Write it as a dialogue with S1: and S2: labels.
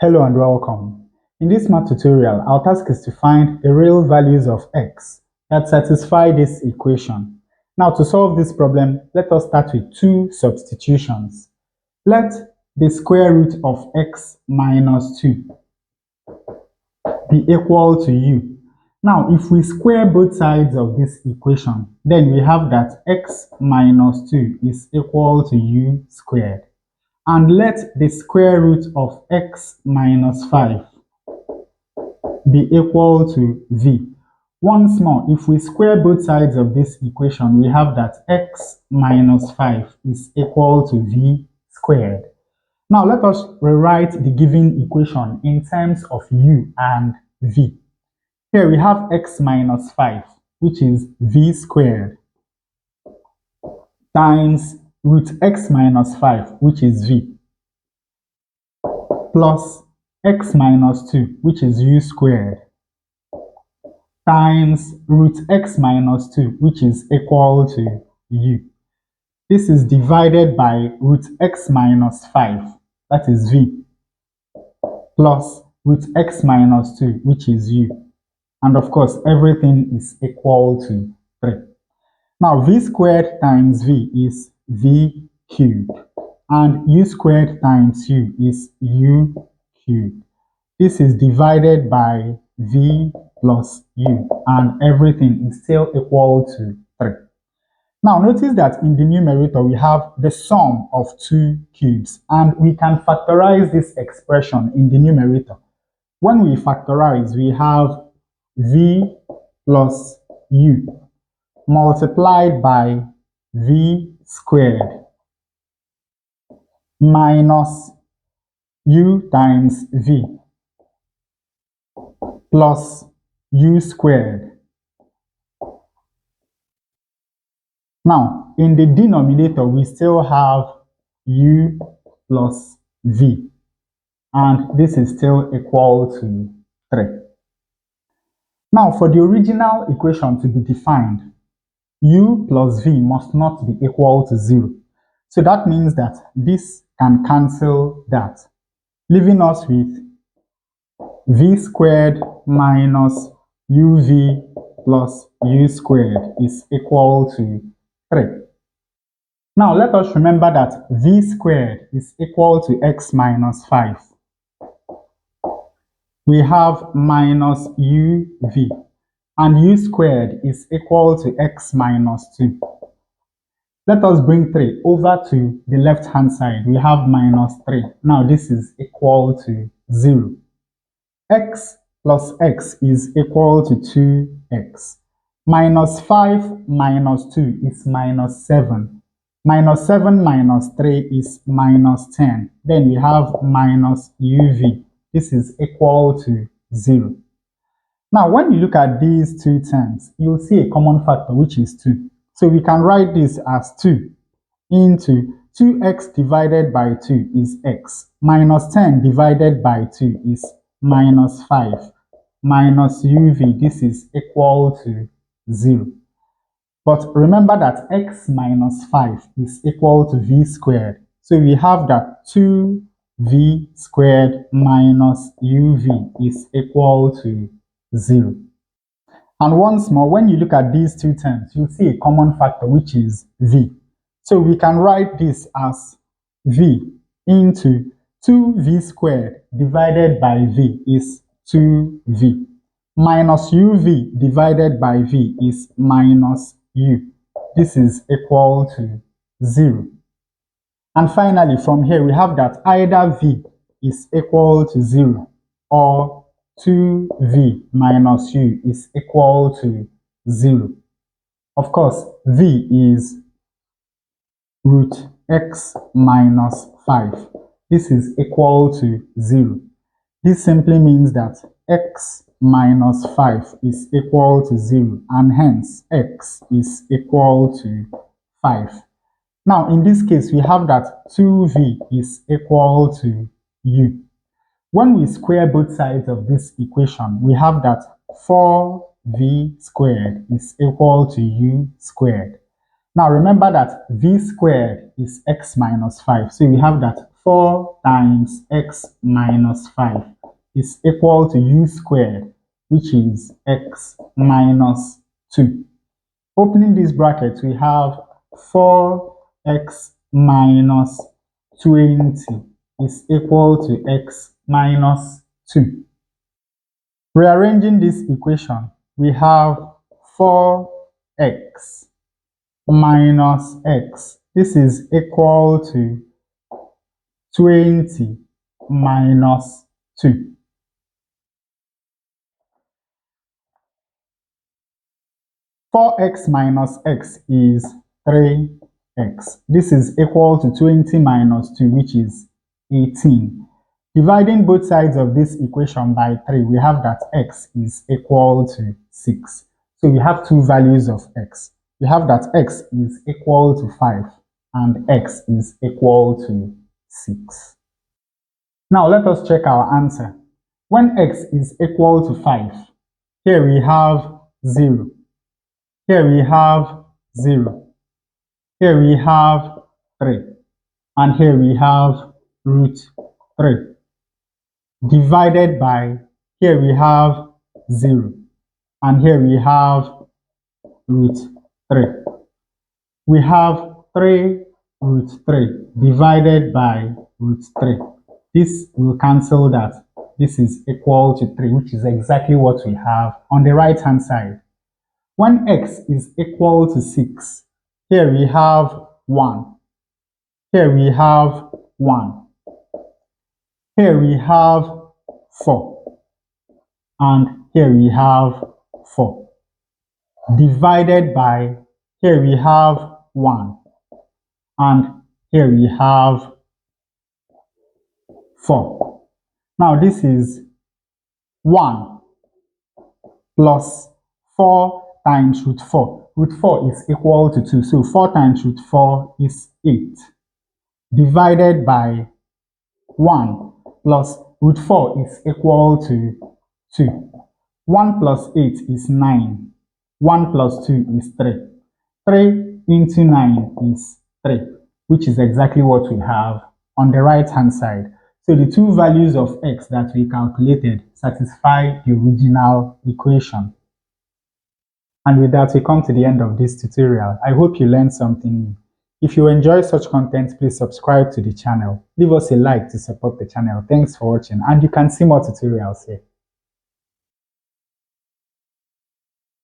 S1: Hello and welcome. In this math tutorial, our task is to find the real values of x that satisfy this equation. Now, to solve this problem, let us start with two substitutions. Let the square root of x minus 2 be equal to u. Now, if we square both sides of this equation, then we have that x minus 2 is equal to u squared. And let the square root of x minus 5 be equal to v. Once more, if we square both sides of this equation, we have that x minus 5 is equal to v squared. Now let us rewrite the given equation in terms of u and v. Here we have x minus 5, which is v squared, times root x minus 5, which is v, plus x minus 2, which is u squared, times root x minus 2, which is equal to u. This is divided by root x minus 5, that is v, plus root x minus 2, which is u. And of course, everything is equal to 3. Now, v squared times v is v cubed, and u squared times u is u cubed. This is divided by v plus u, and everything is still equal to 3. Now, notice that in the numerator, we have the sum of two cubes, and we can factorize this expression in the numerator. When we factorize, we have v plus u multiplied by v squared minus u times v plus u squared. Now, in the denominator, we still have u plus v, and this is still equal to 3. Now, for the original equation to be defined, u plus v must not be equal to 0. So that means that this can cancel that, leaving us with v squared minus uv plus u squared is equal to 3. Now let us remember that v squared is equal to x minus 5. We have minus uv, and u squared is equal to x minus 2. Let us bring 3 over to the left hand side. We have minus 3. Now this is equal to 0. X plus x is equal to 2x. Minus 5 minus 2 is minus 7. Minus 7 minus 3 is minus 10. Then we have minus uv. This is equal to 0. Now, when you look at these two terms, you'll see a common factor, which is 2. So we can write this as 2 into 2x divided by 2 is x, minus 10 divided by 2 is minus 5, minus uv, this is equal to 0. But remember that x minus 5 is equal to v squared. So we have that 2v squared minus uv is equal to 0. And once more, when you look at these two terms, you'll see a common factor, which is v. So we can write this as v into 2v squared divided by v is 2v, minus uv divided by v is minus u. This is equal to 0. And finally, from here, we have that either v is equal to 0 or 2v minus u is equal to 0. Of course, v is root x minus 5. This is equal to 0. This simply means that x minus 5 is equal to 0, and hence x is equal to 5. Now, in this case, we have that 2v is equal to u. When we square both sides of this equation, we have that 4v squared is equal to u squared. Now remember that v squared is x minus 5. So we have that 4 times x minus 5 is equal to u², which is x minus 2. Opening this bracket, we have 4x minus 20 is equal to x minus 2. Rearranging this equation, we have 4x minus x. This is equal to 20 minus 2. 4x minus x is 3x. This is equal to 20 minus 2, which is 18. Dividing both sides of this equation by 3, we have that x is equal to 6. So we have two values of x. We have that x is equal to 5 and x is equal to 6. Now let us check our answer. When x is equal to 5, here we have 0. Here we have 0. Here we have 3. And here we have root 3. Divided by, here we have 0. And here we have root 3. We have 3 root 3 divided by root 3. This will cancel that. This is equal to 3, which is exactly what we have on the right hand side. When x is equal to 6, here we have 1. Here we have 1. Here we have 4. And here we have 4. Divided by, here we have 1. And here we have 4. Now this is 1 plus 4 times root 4. Root 4 is equal to 2. So 4 times root 4 is 8. Divided by 1 plus root 4 is equal to 2. 1 plus 8 is 9. 1 plus 2 is 3. 3 into 9 is 3, which is exactly what we have on the right hand side. So the two values of x that we calculated satisfy the original equation. And with that, we come to the end of this tutorial. I hope you learned something new. If you enjoy such content, please subscribe to the channel. Leave us a like to support the channel. Thanks for watching, and you can see more tutorials here.